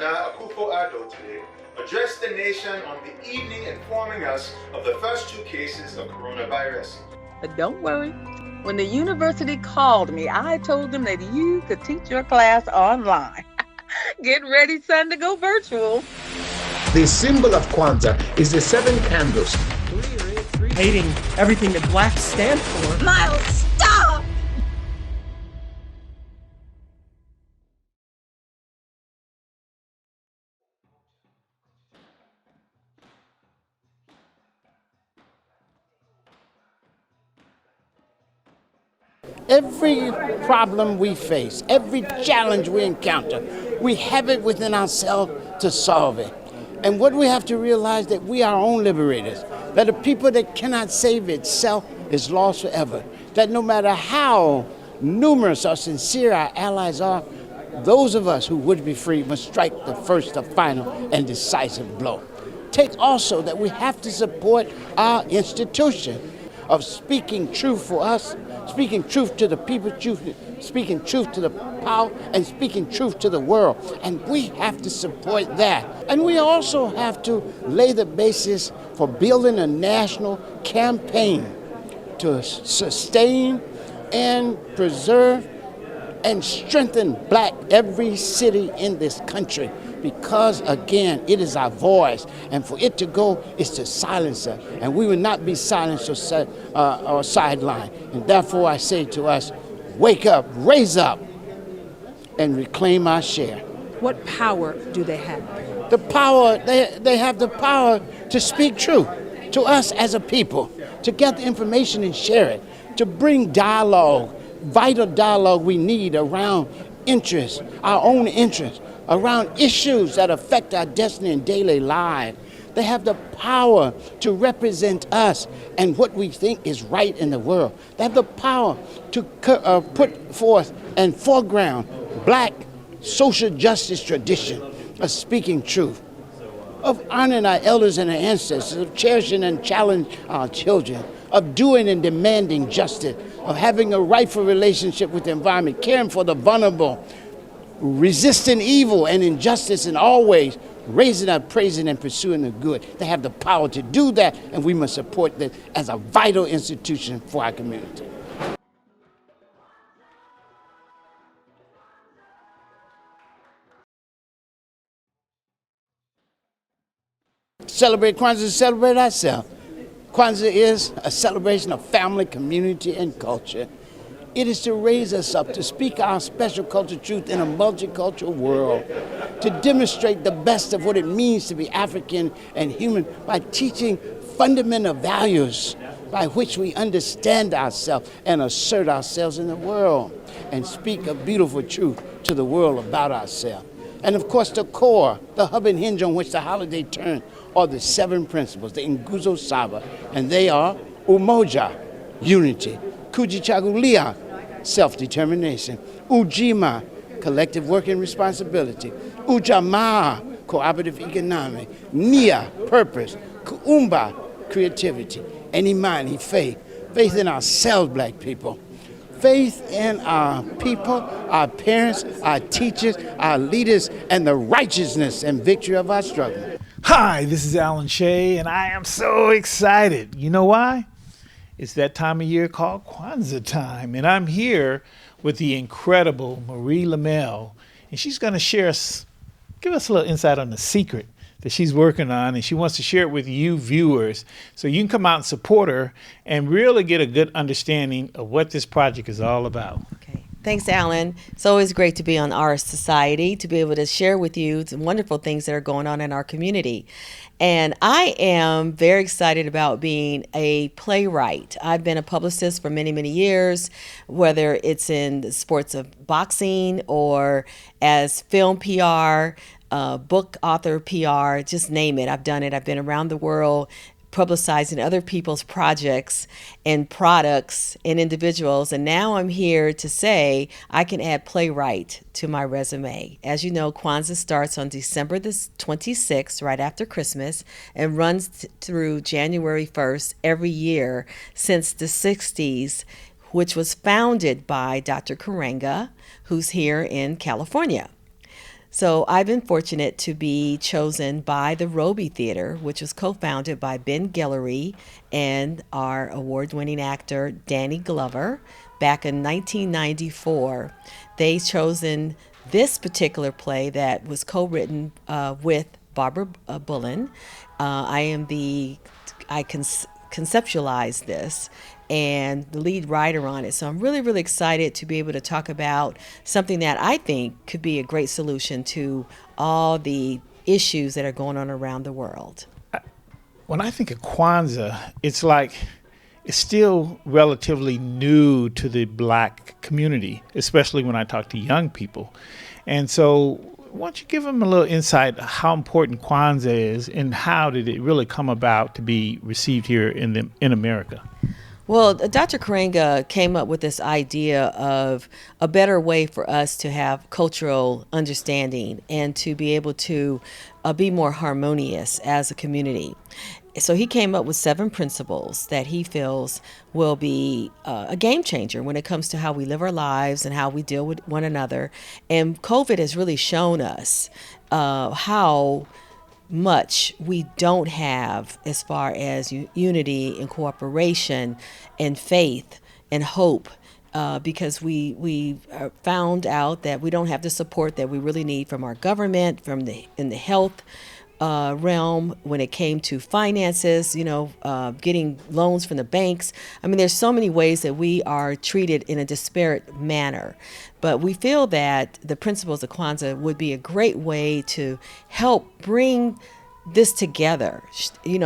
Nana Akufo-Addo today addressed the nation on the evening informing us of the first 2 cases of coronavirus. But don't worry. When the university called me, I told them that you could teach your class online. Get ready, son, to go virtual. The symbol of Kwanzaa is the 7 candles. Hating everything that blacks stand for. Miles, stop! Every problem we face, every challenge we encounter, we have it within ourselves to solve it. And what we have to realize that we are our own liberators, that a people that cannot save itself is lost forever, that no matter how numerous or sincere our allies are, those of us who would be free must strike the first, the final, and decisive blow. Take also that we have to support our institution of speaking truth for us, speaking truth to the people, speaking truth to the power, and speaking truth to the world. And we have to support that. And we also have to lay the basis for building a national campaign to sustain and preserve and strengthen every city in this country. Because, again, it is our voice, and for it to go is to silence us, and we will not be silenced or sidelined. And therefore, I say to us, wake up, raise up, and reclaim our share. What power do they have? The power, they have the power to speak truth to us as a people, to get the information and share it, to bring dialogue, vital dialogue we need around interests, our own interests, around issues that affect our destiny and daily life. They have the power to represent us and what we think is right in the world. They have the power to put forth and foreground black social justice tradition of speaking truth, of honoring our elders and our ancestors, of cherishing and challenging our children, of doing and demanding justice, of having a rightful relationship with the environment, caring for the vulnerable, resisting evil and injustice, and always raising up, praising, and pursuing the good. They have the power to do that, and we must support that as a vital institution for our community. Celebrate Kwanzaa, celebrate ourselves. Kwanzaa is a celebration of family, community, and culture. It is to raise us up, to speak our special culture truth in a multicultural world, to demonstrate the best of what it means to be African and human by teaching fundamental values by which we understand ourselves and assert ourselves in the world and speak a beautiful truth to the world about ourselves. And of course, the core, the hub and hinge on which the holiday turns, are the 7 principles, the Nguzo Saba, and they are Umoja, unity; Kujichagulia, self-determination; Ujima, collective working responsibility; Ujamaa, cooperative economic; Nia, purpose; Kuumba, creativity; and Imani, faith. Faith in ourselves, black people. Faith in our people, our parents, our teachers, our leaders, and the righteousness and victory of our struggle. Hi, this is Alan Shea, and I am so excited. You know why? It's that time of year called Kwanzaa time, and I'm here with the incredible Marie Lamel, and she's going to give us a little insight on the secret that she's working on, and she wants to share it with you viewers so you can come out and support her and really get a good understanding of what this project is all about. Okay. Thanks, Alan. It's always great to be on our society, to be able to share with you some wonderful things that are going on in our community. And I am very excited about being a playwright. I've been a publicist for many, many years, whether it's in the sports of boxing or as film PR, book author PR, just name it. I've done it. I've been around the world publicizing other people's projects and products and individuals. And now I'm here to say I can add playwright to my resume. As you know, Kwanzaa starts on December the 26th, right after Christmas, and runs through January 1st every year since the 60s, which was founded by Dr. Karenga, who's here in California. So I've been fortunate to be chosen by the Robbie Theater, which was co-founded by Ben Guillory and our award-winning actor Danny Glover back in 1994. They chosen this particular play that was co-written with Barbara Bullen. I conceptualized this and the lead writer on it. So I'm really, really excited to be able to talk about something that I think could be a great solution to all the issues that are going on around the world. When I think of Kwanzaa, it's like it's still relatively new to the Black community, especially when I talk to young people. And so why don't you give them a little insight how important Kwanzaa is and how did it really come about to be received here in America? Well, Dr. Karenga came up with this idea of a better way for us to have cultural understanding and to be able to be more harmonious as a community. So he came up with 7 principles that he feels will be a game changer when it comes to how we live our lives and how we deal with one another. And COVID has really shown us how much we don't have as far as unity and cooperation and faith and hope, because we found out that we don't have the support that we really need from our government, in the health realm, when it came to finances, getting loans from the banks. I mean, there's so many ways that we are treated in a disparate manner. But we feel that the principles of Kwanzaa would be a great way to help bring this together,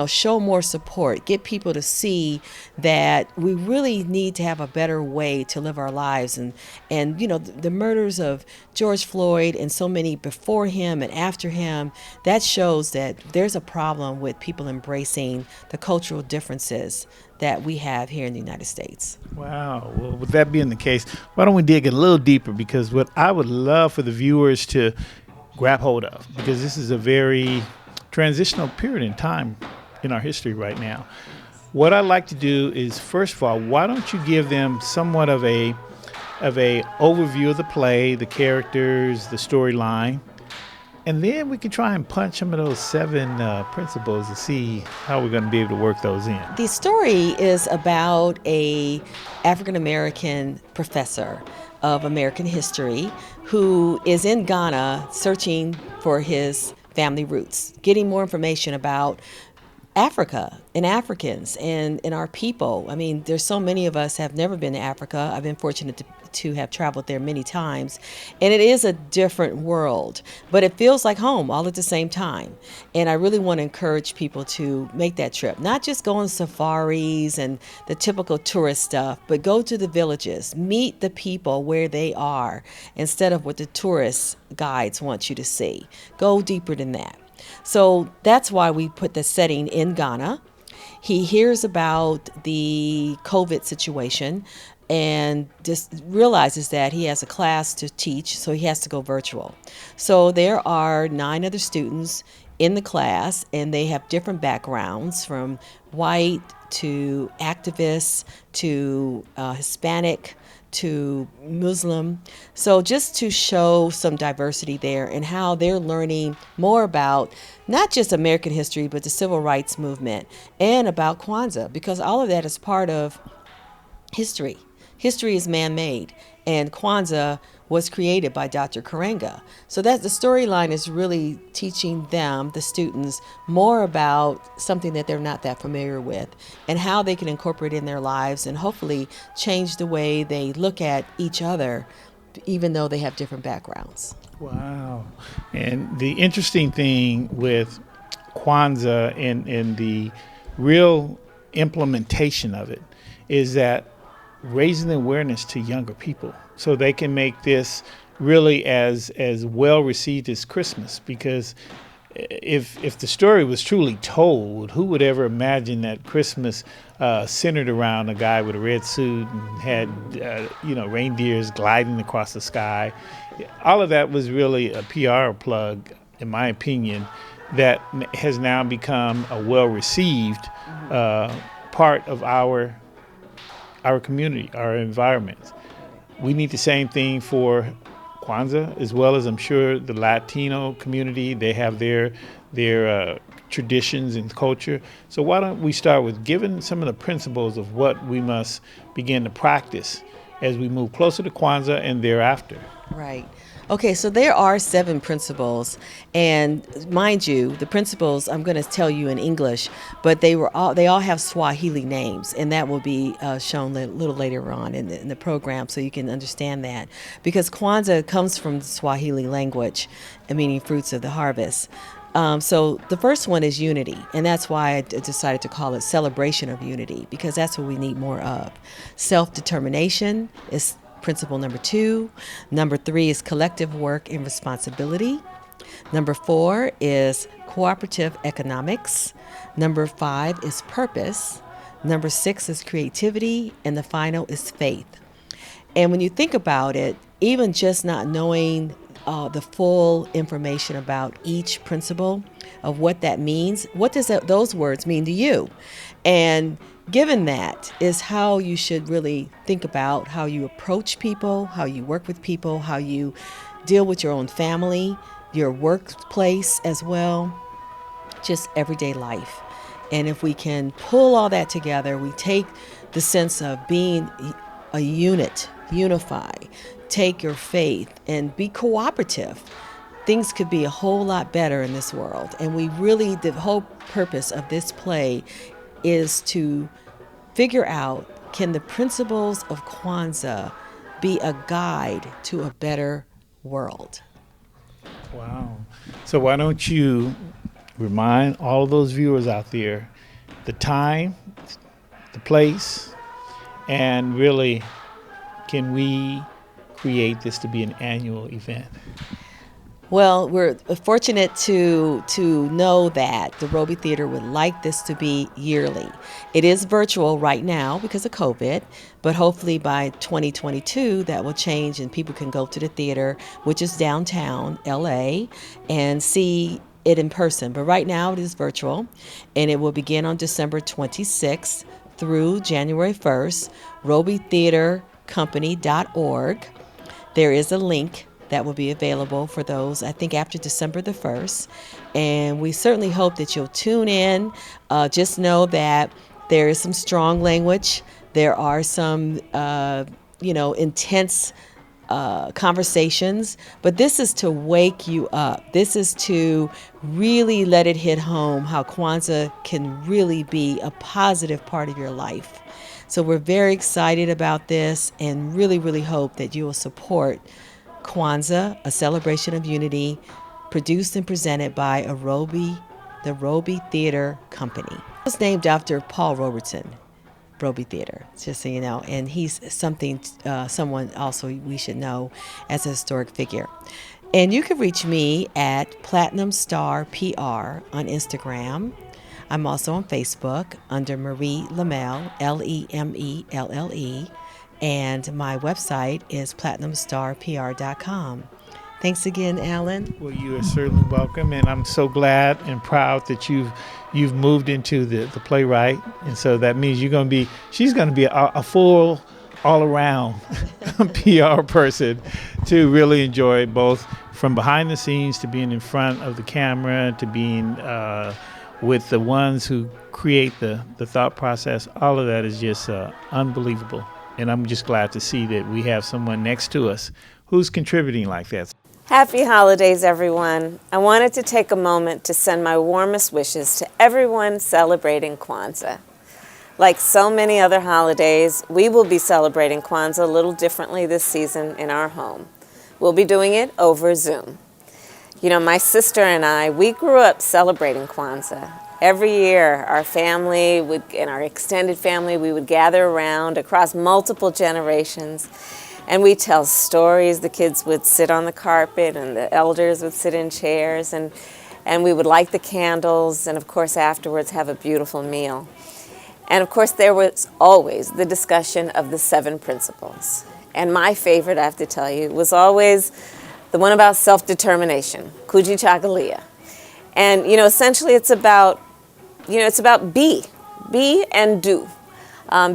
show more support, get people to see that we really need to have a better way to live our lives. And the murders of George Floyd and so many before him and after him, that shows that there's a problem with people embracing the cultural differences that we have here in the United States. Wow. Well, with that being the case, why don't we dig a little deeper? Because what I would love for the viewers to grab hold of, because this is a very transitional period in time in our history right now. What I'd like to do is, first of all, why don't you give them somewhat of a overview of the play, the characters, the storyline, and then we can try and punch some of those 7 principles to see how we're going to be able to work those in. The story is about a African-American professor of American history who is in Ghana searching for his family roots, getting more information about Africa and Africans and our people. I mean, there's so many of us have never been to Africa. I've been fortunate to have traveled there many times, and it is a different world, but it feels like home all at the same time. And I really want to encourage people to make that trip, not just go on safaris and the typical tourist stuff, but go to the villages, meet the people where they are instead of what the tourist guides want you to see. Go deeper than that. So that's why we put the setting in Ghana. He hears about the COVID situation and just realizes that he has a class to teach, so he has to go virtual. So there are 9 other students in the class, and they have different backgrounds, from white to activists to Hispanic to Muslim. So just to show some diversity there and how they're learning more about not just American history, but the civil rights movement and about Kwanzaa, because all of that is part of history. History is man-made, and Kwanzaa was created by Dr. Karenga. So that the storyline is really teaching them, the students, more about something that they're not that familiar with and how they can incorporate it in their lives and hopefully change the way they look at each other, even though they have different backgrounds. Wow. And the interesting thing with Kwanzaa and the real implementation of it is that raising the awareness to younger people so they can make this really as well received as Christmas. Because if the story was truly told, who would ever imagine that Christmas centered around a guy with a red suit and had reindeers gliding across the sky? All of that was really a PR plug, in my opinion, that has now become a well received part of our community, our environment. We need the same thing for Kwanzaa, as well as I'm sure the Latino community. They have their traditions and culture. So why don't we start with giving some of the principles of what we must begin to practice as we move closer to Kwanzaa and thereafter. Right. Okay, so there are 7 principles, and mind you, the principles I'm going to tell you in English, but they all have Swahili names, and that will be shown a little later on in the program, so you can understand that, because Kwanzaa comes from the Swahili language, meaning fruits of the harvest. So the first one is unity, and that's why I decided to call it Celebration of Unity, because that's what we need more of. Self-determination is principle number 2. Number 3 is collective work and responsibility. Number 4 is cooperative economics. Number 5 is purpose. Number 6 is creativity. And the final is faith. And when you think about it, even just not knowing the full information about each principle of what that means, what does those words mean to you? And given that is how you should really think about how you approach people, how you work with people, how you deal with your own family, your workplace as well, just everyday life. And if we can pull all that together, we take the sense of being a unit, unify, take your faith and be cooperative. Things could be a whole lot better in this world. And we really, the whole purpose of this play is to figure out, can the principles of Kwanzaa be a guide to a better world? Wow. So why don't you remind all of those viewers out there the time, the place, and really, can we create this to be an annual event? Well, we're fortunate to know that the Robbie Theater would like this to be yearly. It is virtual right now because of COVID, but hopefully by 2022 that will change and people can go to the theater, which is downtown LA, and see it in person. But right now it is virtual, and it will begin on December 26th through January 1st, RobbieTheaterCompany.org. There is a link that will be available for those, I think, after December the 1st. And we certainly hope that you'll tune in. Just know that there is some strong language. There are some, intense conversations. But this is to wake you up. This is to really let it hit home how Kwanzaa can really be a positive part of your life. So we're very excited about this and really, really hope that you will support Kwanzaa, a celebration of unity, produced and presented by the Robbie Theater Company. It was named after Paul Robertson, Robbie Theater, just so you know, and he's someone also we should know as a historic figure. And you can reach me at Platinum Star PR on Instagram. I'm also on Facebook under Marie Lemelle, Lemelle. And my website is platinumstarpr.com. Thanks again, Alan. Well, you are certainly welcome, and I'm so glad and proud that you've moved into the playwright, and so that means she's going to be a full all-around PR person to really enjoy, both from behind the scenes to being in front of the camera to being with the ones who create the thought process. All of that is just unbelievable. And I'm just glad to see that we have someone next to us who's contributing like that. Happy holidays, everyone. I wanted to take a moment to send my warmest wishes to everyone celebrating Kwanzaa. Like so many other holidays, we will be celebrating Kwanzaa a little differently this season in our home. We'll be doing it over Zoom. You know, my sister and I, we grew up celebrating Kwanzaa. Every year, our family and our extended family, we would gather around across multiple generations, and we'd tell stories. The kids would sit on the carpet, and the elders would sit in chairs, and we would light the candles, and of course, afterwards, have a beautiful meal. And of course, there was always the discussion of the 7 principles. And my favorite, I have to tell you, was always the one about self-determination, Kujichagulia. And, essentially it's about be and do.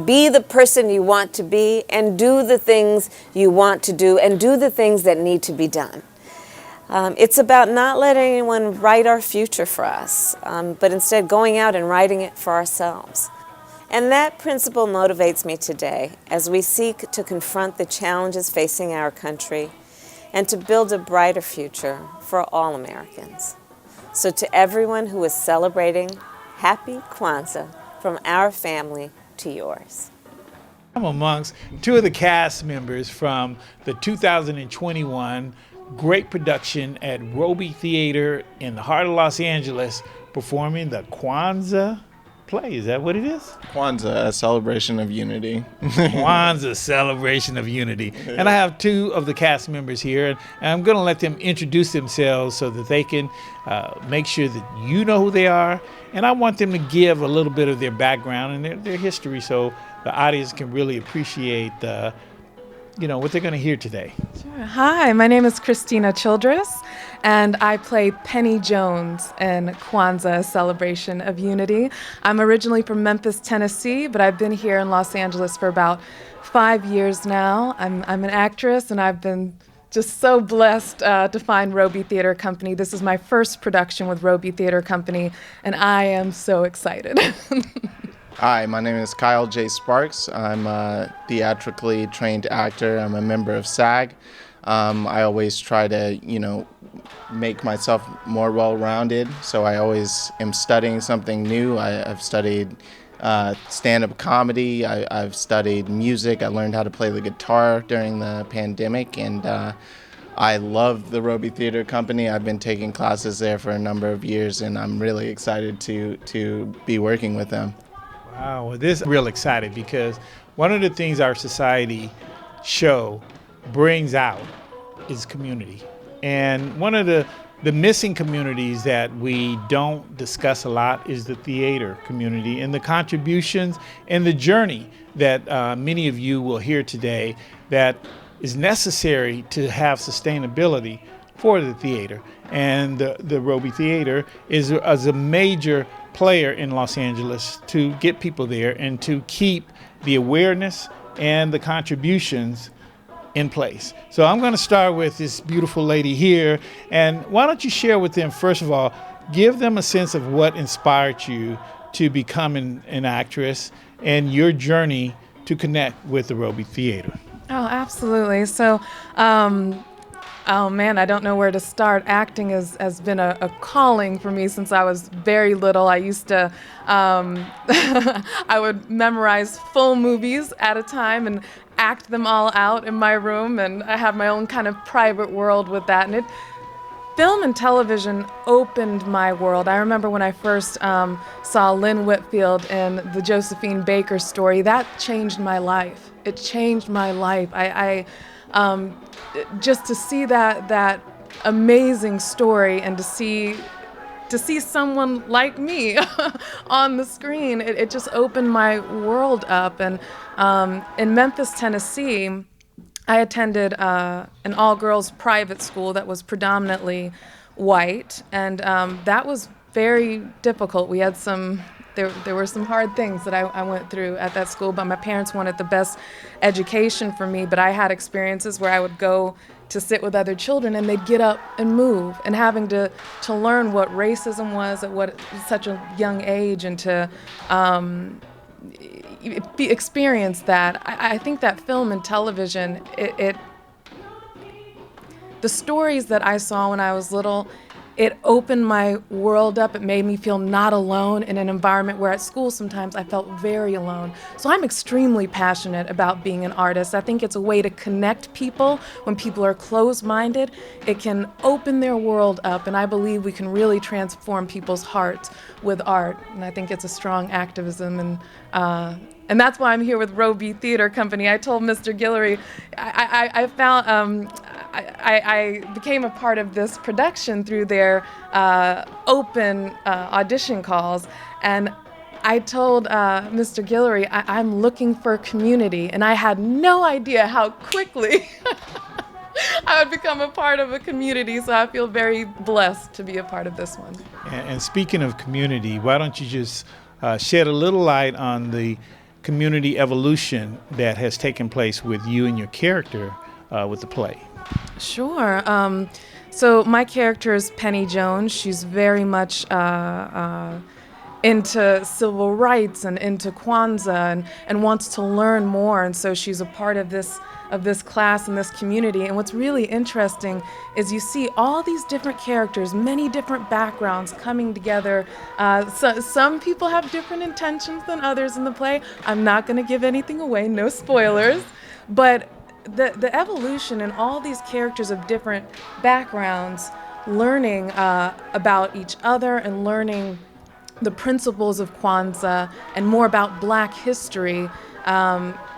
Be the person you want to be and do the things you want to do and do the things that need to be done. It's about not letting anyone write our future for us, but instead going out and writing it for ourselves. And that principle motivates me today as we seek to confront the challenges facing our country and to build a brighter future for all Americans. So to everyone who is celebrating, happy Kwanzaa from our family to yours. I'm amongst two of the cast members from the 2021 great production at Robbie Theater in the heart of Los Angeles, performing the Kwanzaa play. Is that what it is? Kwanzaa, a celebration of unity. Kwanzaa, celebration of unity. And I have two of the cast members here, and I'm going to let them introduce themselves so that they can make sure that you know who they are. And I want them to give a little bit of their background and their history so the audience can really appreciate what they're going to hear today. Sure. Hi, my name is Christina Childress, and I play Penny Jones in Kwanzaa, Celebration of Unity. I'm originally from Memphis, Tennessee, but I've been here in Los Angeles for about 5 years now. I'm an actress, and I've been just so blessed to find Robbie Theater Company. This is my first production with Robbie Theater Company, and I am so excited. Hi, my name is Kyle J. Sparks. I'm a theatrically trained actor. I'm a member of SAG. I always try to, make myself more well-rounded, so I always am studying something new. I've studied stand-up comedy. I've studied music. I learned how to play the guitar during the pandemic, and I love the Robbie Theater Company. I've been taking classes there for a number of years, and I'm really excited to be working with them. Wow, well, this is real excited because one of the things our society show brings out is community. And one of the missing communities that we don't discuss a lot is the theater community and the contributions and the journey that many of you will hear today that is necessary to have sustainability for the theater. And the Robbie Theater is a major player in Los Angeles to get people there and to keep the awareness and the contributions in place. So I'm going to start with this beautiful lady here, and why don't you share with them, first of all, give them a sense of what inspired you to become an actress and your journey to connect with the Robbie Theater. Oh, absolutely. So, oh man, I don't know where to start. Acting has been a calling for me since I was very little. I used to, I would memorize full movies at a time and act them all out in my room, and I have my own kind of private world with that. And film and television opened my world. I remember when I first saw Lynn Whitfield in the Josephine Baker story. That changed my life. It changed my life. I just to see that amazing story and to see someone like me on the screen, it just opened my world up. And in Memphis, Tennessee, I attended an all-girls private school that was predominantly white, and that was very difficult. We had there were some hard things that I went through at that school, but my parents wanted the best education for me. But I had experiences where I would go to sit with other children and they'd get up and move, and having to learn what racism was at such a young age, and to experience that. I think that film and television, the stories that I saw when I was little, it opened my world up. It made me feel not alone in an environment where at school sometimes I felt very alone. So I'm extremely passionate about being an artist. I think it's a way to connect people. When people are closed-minded, it can open their world up, and I believe we can really transform people's hearts with art. And I think it's a strong activism, and that's why I'm here with Robbie Theater Company. I told Mr. Guillory, I became a part of this production through their open audition calls, and I told Mr. Guillory, I'm looking for community, and I had no idea how quickly I would become a part of a community, so I feel very blessed to be a part of this one. And speaking of community, why don't you just shed a little light on the community evolution that has taken place with you and your character with the play? Sure. So my character is Penny Jones. She's very much into civil rights and into Kwanzaa and wants to learn more. And so she's a part of this class and this community. And what's really interesting is you see all these different characters, many different backgrounds coming together. So some people have different intentions than others in the play. I'm not going to give anything away, no spoilers. But the evolution in all these characters of different backgrounds, learning about each other and learning the principles of Kwanzaa and more about Black history.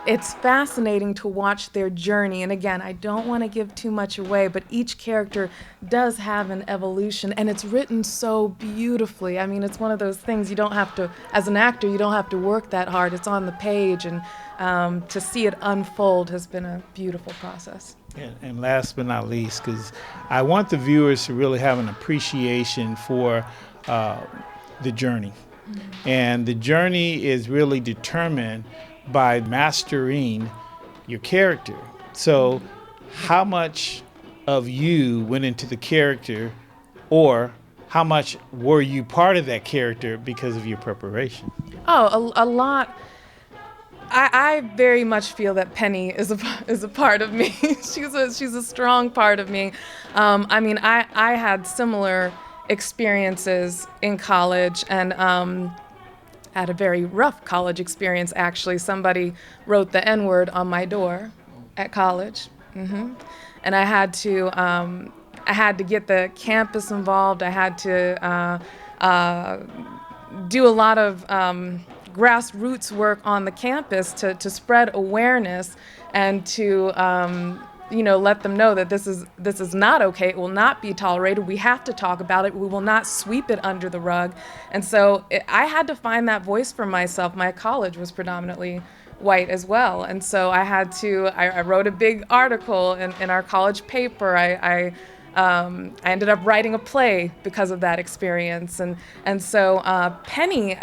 It's fascinating to watch their journey. And again, I don't want to give too much away, but each character does have an evolution, and it's written so beautifully. I mean, it's one of those things you don't have to, as an actor, you don't have to work that hard. It's on the page, and to see it unfold has been a beautiful process. And last but not least, because I want the viewers to really have an appreciation for the journey. Mm-hmm. And the journey is really determined by mastering your character. So how much of you went into the character, or how much were you part of that character because of your preparation? Oh, a lot. I very much feel that Penny is a part of me. she's a strong part of me. I mean, I had similar experiences in college, and had a very rough college experience, actually. Somebody wrote the N-word on my door at college. Mm-hmm. And I had to get the campus involved. I had to do a lot of grassroots work on the campus to spread awareness and to let them know that this is not okay. It will not be tolerated. We have to talk about it. We will not sweep it under the rug. And so I had to find that voice for myself. My college was predominantly white as well. And so I wrote a big article in our college paper. I ended up writing a play because of that experience. And so Penny,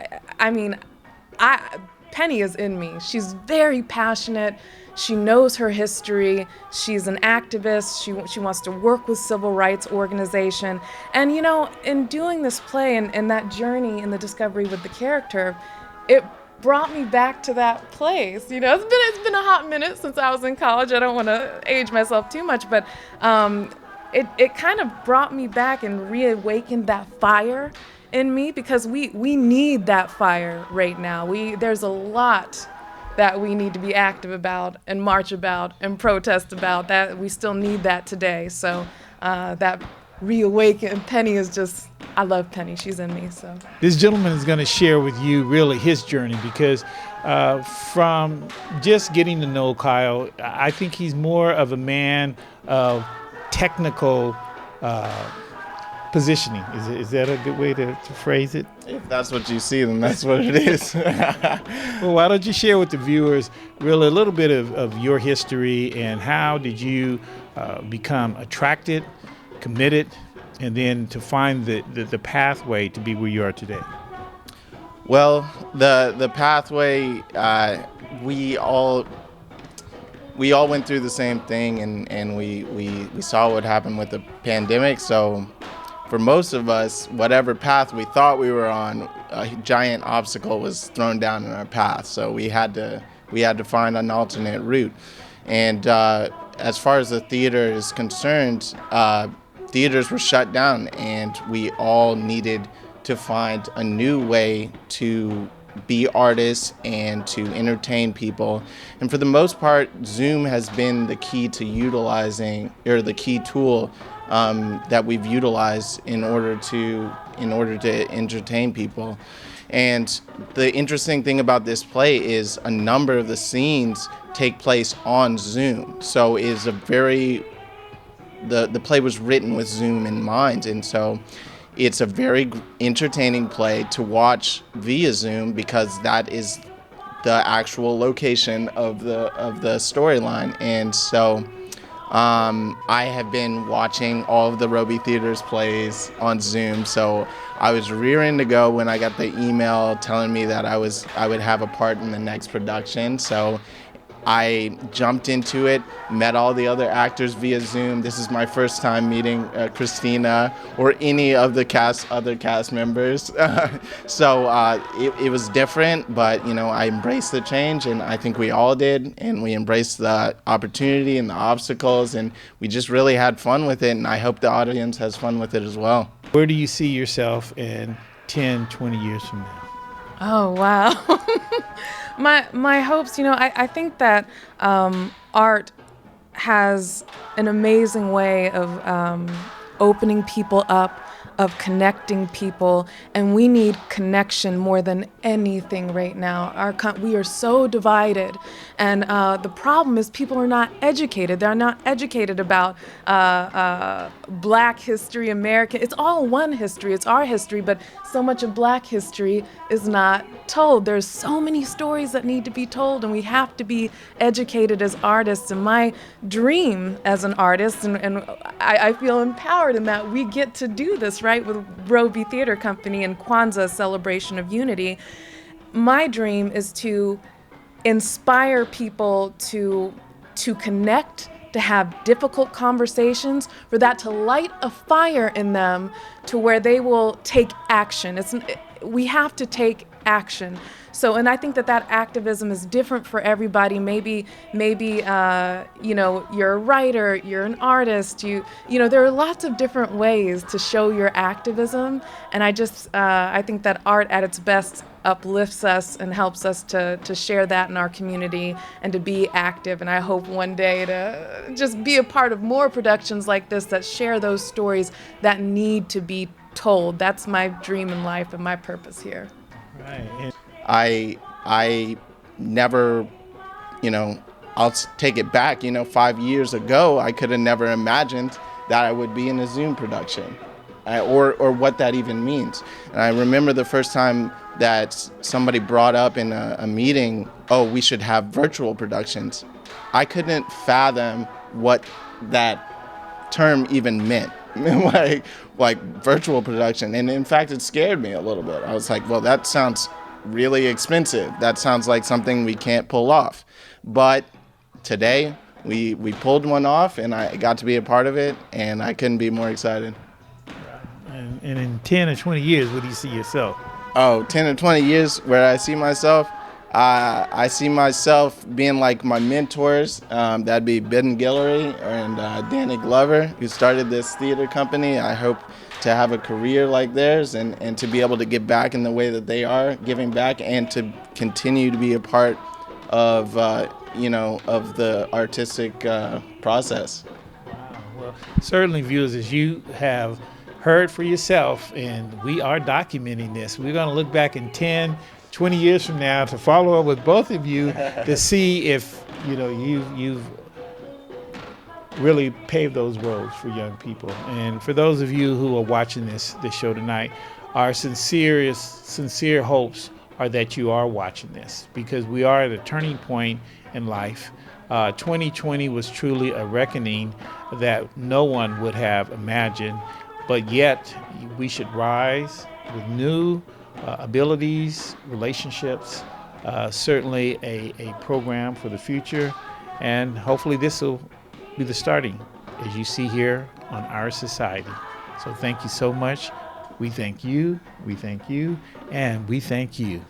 Penny is in me. She's very passionate. She knows her history. She's an activist. She wants to work with civil rights organization. And in doing this play and that journey and the discovery with the character, it brought me back to that place. It's been a hot minute since I was in college. I don't want to age myself too much, but it kind of brought me back and reawakened that fire in me, because we need that fire right now. There's a lot that we need to be active about and march about and protest about. That we still need that today. So that reawakened Penny is just, I love Penny. She's in me. So this gentleman is going to share with you really his journey, because from just getting to know Kyle, I think he's more of a man of technical positioning. Is that a good way to phrase it? If that's what you see, then that's what it is. Well, why don't you share with the viewers really a little bit of your history, and how did you become attracted, committed, and then to find the pathway to be where you are today? Well, the pathway, we all went through the same thing, and we saw what happened with the pandemic. So for most of us, whatever path we thought we were on, a giant obstacle was thrown down in our path. So we had to find an alternate route. And as far as the theater is concerned, theaters were shut down, and we all needed to find a new way to be artists and to entertain people. And for the most part, Zoom has been the key to utilizing, or the key tool that we've utilized in order to entertain people. And the interesting thing about this play is a number of the scenes take place on Zoom. So it's a very, the play was written with Zoom in mind, and so it's a very entertaining play to watch via Zoom, because that is the actual location of the storyline. And so I have been watching all of the Robbie Theater's plays on Zoom, so I was rearing to go when I got the email telling me that I would have a part in the next production. So I jumped into it, met all the other actors via Zoom. This is my first time meeting Christina or any of the other cast members. So it was different, but I embraced the change, and I think we all did, and we embraced the opportunity and the obstacles, and we just really had fun with it, and I hope the audience has fun with it as well. Where do you see yourself in 10, 20 years from now? Oh, wow. My hopes, I think that art has an amazing way of opening people up, of connecting people, and we need connection more than anything right now. We are so divided, and the problem is people are not educated. They're not educated about Black history, American. It's all one history. It's our history, but so much of Black history is not told. There's so many stories that need to be told, and we have to be educated as artists. And my dream as an artist, and I feel empowered in that we get to do this, right, with Robbie Theater Company and Kwanzaa Celebration of Unity. My dream is to inspire people to connect, to have difficult conversations, for that to light a fire in them to where they will take action. We have to take action. So, and I think that activism is different for everybody. Maybe you're a writer, you're an artist, there are lots of different ways to show your activism. And I think that art at its best uplifts us and helps us to share that in our community and to be active. And I hope one day to just be a part of more productions like this that share those stories that need to be told. That's my dream in life and my purpose here. Right. I never, I'll take it back, 5 years ago, I could have never imagined that I would be in a Zoom production or what that even means. And I remember the first time that somebody brought up in a meeting, oh, we should have virtual productions. I couldn't fathom what that term even meant. like virtual production. And in fact, it scared me a little bit. I was like, well, that sounds really expensive. That sounds like something we can't pull off. But today we pulled one off, and I got to be a part of it, and I couldn't be more excited. And in 10 or 20 years, where do you see yourself? Oh, 10 or 20 years where I see myself? I see myself being like my mentors. That'd be Ben Guillory and Danny Glover, who started this theater company. I hope to have a career like theirs and to be able to give back in the way that they are giving back, and to continue to be a part of, of the artistic process. Wow. Well, certainly, viewers, as you have heard for yourself, and we are documenting this, we're going to look back in 10, 20 years from now to follow up with both of you to see if you've really paved those roads for young people. And for those of you who are watching this show tonight, our sincere hopes are that you are watching this, because we are at a turning point in life. 2020 was truly a reckoning that no one would have imagined, but yet we should rise with new abilities, relationships, certainly a program for the future, and hopefully this will be the starting, as you see here on Our Society. So thank you so much. We thank you, and we thank you.